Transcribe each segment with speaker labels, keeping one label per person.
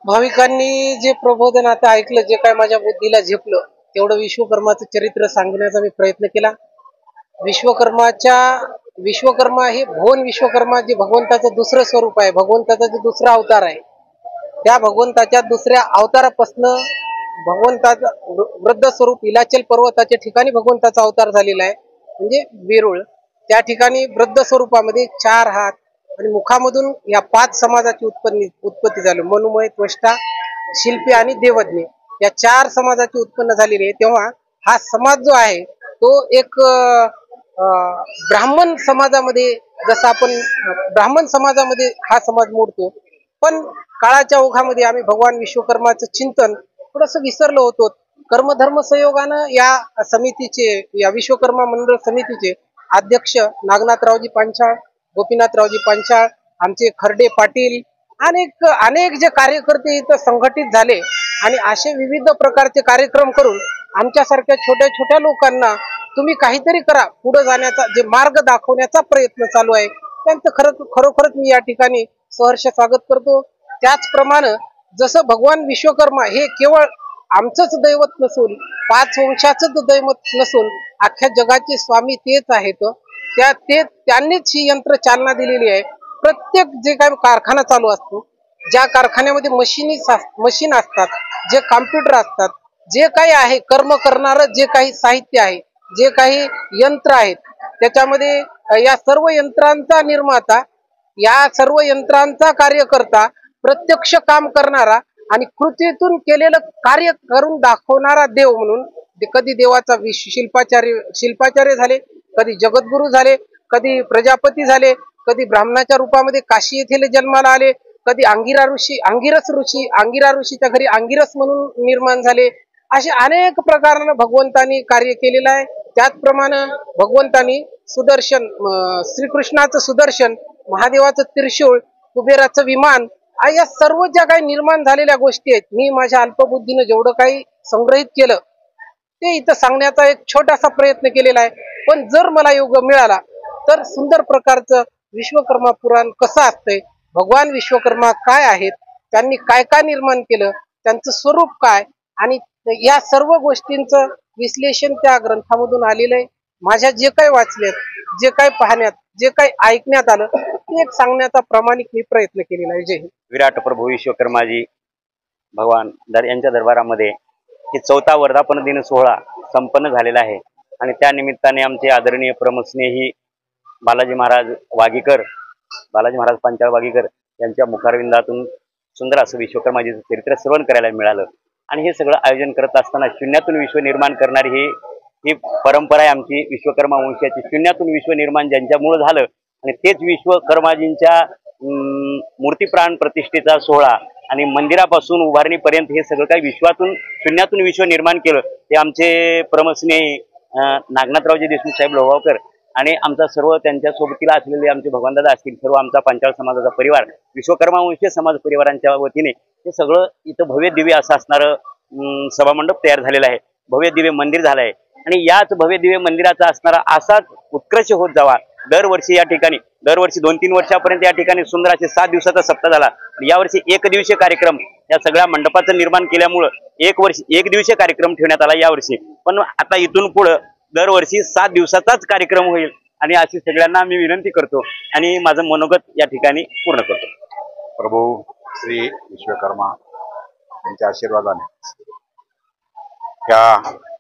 Speaker 1: भाविकांनी जे प्रबोधन आता ऐकलं, जे काय माझ्या बुद्धीला झेपलं तेवढं विश्वकर्माचं चरित्र सांगण्याचा मी प्रयत्न केला. विश्वकर्मा हे भगवान विश्वकर्मा जे भगवंताचं दुसरं स्वरूप आहे, भगवंताचा जे दुसरा अवतार आहे, त्या भगवंताच्या दुसऱ्या अवतारापासून भगवंताचं वृद्ध स्वरूप हिलाचल पर्वताच्या ठिकाणी भगवंताचा अवतार झालेला आहे, म्हणजे वेरूळ. त्या ठिकाणी वृद्ध स्वरूपामध्ये 4 हात आणि मुखामधून या 5 समाजाची उत्पत्ती झाली. मनुमय, त्वष्टा, शिल्पी आणि देवज्ञ या 4 समाजाची उत्पन्न झालेली आहे. तेव्हा हा समाज जो आहे तो एक ब्राह्मण समाजामध्ये, जसं आपण ब्राह्मण समाजामध्ये हा समाज मोडतो, पण काळाच्या ओघामध्ये आम्ही भगवान विश्वकर्माचं चिंतन थोडस विसरलो होतो. कर्मधर्म संयोगानं या समितीचे, या विश्वकर्मा मंडळ समितीचे अध्यक्ष नागनाथरावजी पांचाळ, गोपीनाथरावजी पांचाळ, आमचे खर्डे पाटील, अनेक जे कार्यकर्ते इथं संघटित झाले आणि असे विविध प्रकारचे कार्यक्रम करून आमच्यासारख्या छोट्या छोट्या लोकांना तुम्ही काहीतरी करा, पुढे जाण्याचा जे मार्ग दाखवण्याचा प्रयत्न चालू आहे, त्यांचं खरोखरच मी या ठिकाणी सहर्ष स्वागत करतो. त्याचप्रमाणे जसं भगवान विश्वकर्मा हे केवळ आमचंच दैवत नसून, 5 वंशाचंच दैवत नसून अख्ख्या जगाचे स्वामी तेच आहेत. त्यांनीच ही यंत्र चालना दिलेली आहे. प्रत्येक जे काही कारखाना चालू असतो, ज्या कारखान्यामध्ये मशीन असतात, जे कॉम्प्युटर असतात, जे काही आहे कर्म करणारं जे काही साहित्य आहे, जे काही यंत्र आहेत, त्याच्यामध्ये या सर्व यंत्रांचा निर्माता, या सर्व यंत्रांचा कार्यकर्ता, प्रत्यक्ष काम करणारा आणि कृतीतून केलेलं कार्य करून दाखवणारा देव म्हणून, कधी देवाचा शिल्पाचार्य झाले, कधी जगद्गुरु झाले, कधी प्रजापती झाले, कधी ब्राह्मणाच्या रूपामध्ये काशी येथे जन्माला आले, कधी अंगिरा ऋषीच्या घरी अंगिरस म्हणून निर्माण झाले. असे अनेक प्रकारानं भगवंतांनी कार्य केलेलं आहे. त्याचप्रमाणे भगवंतांनी सुदर्शन, श्रीकृष्णाचं सुदर्शन, महादेवाचं त्रिशूळ, कुबेराचं विमान, या सर्व ज्या काही निर्माण झालेल्या गोष्टी आहेत, मी माझ्या अल्पबुद्धीनं जेवढं काही संग्रहित केलं ते इथं सांगण्याचा एक छोटासा प्रयत्न केलेला आहे. पण जर मला योग मिळाला तर सुंदर प्रकारचं विश्वकर्मा पुराण कसं असतंय, भगवान विश्वकर्मा काय आहेत, त्यांनी काय काय निर्माण केलं, त्यांचं स्वरूप काय, आणि या सर्व गोष्टींचं विश्लेषण त्या ग्रंथामधून आलेलं आहे. माझ्या जे काही वाचल्यात, जे काही पाहण्यात, जे काही ऐकण्यात आलं ते एक सांगण्याचा प्रामाणिक मी प्रयत्न केलेला आहे. जय हिंद.
Speaker 2: विराट प्रभू विश्वकर्माजी भगवान यांच्या दरबारामध्ये हे 4था वर्धापन दिन सोहळा संपन्न झालेला आहे आणि त्या निमित्ताने आमचे आदरणीय प्रमुखस्नेही बालाजी महाराज पांचाळ वागीकर यांच्या मुखारविंदातून सुंदर असं विश्वकर्माजीचं चरित्र श्रवण करायला मिळालं. आणि हे सगळं आयोजन करत असताना शून्यातून विश्व निर्माण करणारी ही परंपरा आहे आमची विश्वकर्मा वंशाची. शून्यातून विश्व निर्माण ज्यांच्यामुळे झालं आणि तेच विश्वकर्माजींच्या मूर्ती प्राण प्रतिष्ठेचा सोहळा आणि मंदिरापासून उभारणीपर्यंत हे सगळं काही शून्यातून विश्व निर्माण केलं ते आमचे प्रमुखस्नेही नागनाथरावजी देशमुख साहेब लोहावकर आणि आमचा सर्व त्यांच्या सोबतीला असलेले आमचे भगवानदादा असतील, सर्व आमचा पांचाळ समाजाचा परिवार, विश्वकर्मा वंशीय समाज परिवारांच्या वतीने हे सगळं इथं भव्य दिव्य असं असणारं सभामंडप तयार झालेला आहे. भव्य दिव्य मंदिर झालं आहे आणि याच भव्य दिव्य मंदिराचा असणारा असाच उत्कर्ष होत जावा. दरवर्षी या ठिकाणी 2-3 वर्षापर्यंत या ठिकाणी सुंदर असे 7 दिवसाचा सप्ताह झाला. यावर्षी 1 दिवसीय कार्यक्रम या सगळ्या मंडपाचं निर्माण केल्यामुळं 1 दिवसीय कार्यक्रम ठेवण्यात आला यावर्षी. पण आता इथून पुढं दरवर्षी 7 दिवसाचाच कार्यक्रम होईल आणि अशी सगळ्यांना मी विनंती करतो आणि माझं मनोगत या ठिकाणी पूर्ण करतो.
Speaker 3: प्रभू श्री विश्वकर्मा यांच्या आशीर्वादाने या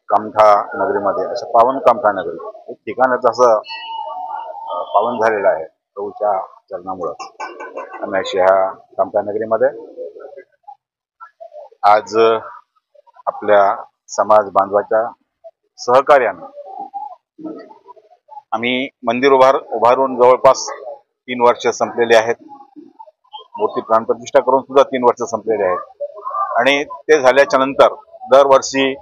Speaker 3: कामठा नगरीमध्ये, असं पावन कामठा नगरी एक ठिकाण जसं पावन झालेला आहे प्रभूच्या चरणामुळं. आणि अशी ह्या कामठा नगरीमध्ये आज आपल्या समाज बांधवाच्या सहकार्यानं आम्ही मंदिर उभारून जवळपास 3 वर्ष संपलेली आहेत. मूर्ती प्राणप्रतिष्ठा करून सुद्धा 3 वर्ष संपलेली आहेत. आणि ते झाल्याच्या नंतर दरवर्षी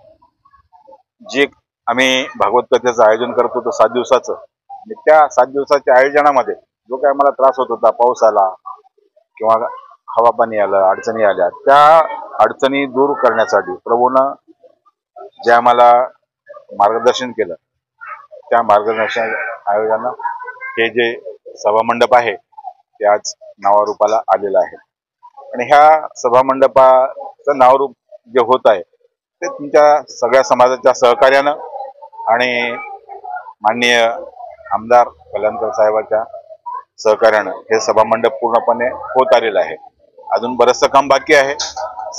Speaker 3: जे आम्ही भागवत कथेचं आयोजन करत होतो 7 दिवसाचं, आणि त्या 7 दिवसाच्या आयोजनामध्ये जो काही आम्हाला त्रास होत होता, पाऊस आला किंवा हवा पाणी आलं, अडचणी आल्या, त्या अडचणी दूर करण्यासाठी प्रभूनं जे आम्हाला मार्गदर्शन केलं, त्या मार्गदर्शन आयोगानं हे जे सभामंडप आहे ते आज नावारूपाला आलेलं आहे. आणि ह्या सभामंडपाचं नावरूप जे होत आहे ते तुमच्या सगळ्या समाजाच्या सहकार्यानं आणि माननीय आमदार कल्याणकर साहेबांच्या सहकार्यानं हे सभामंडप पूर्णपणे होत आलेलं आहे. अजून बरंचसं काम बाकी आहे.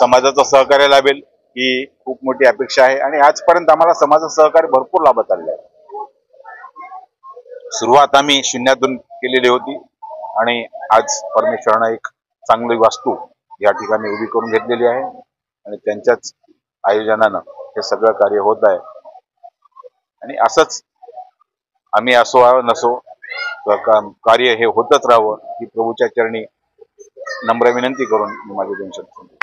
Speaker 3: समाजाचं सहकार्य लाभेल ही खूप मोठी अपेक्षा आहे. आणि आजपर्यंत आम्हाला समाजाचं सहकार्य भरपूर लाभत आलेलं आहे. सुरुवात आम्ही शून्यातून केलेली होती आणि आज परमेश्वरानं एक चांगली वास्तू या ठिकाणी उभी करून घेतलेली आहे आणि त्यांच्याच आयोजनानं हे सगळं कार्य होत आहे. आणि असंच आम्ही असो नसो कार्य हे होतच राहावं ही प्रभूच्या चरणी नम्र विनंती करून मी माझे 2 शब्द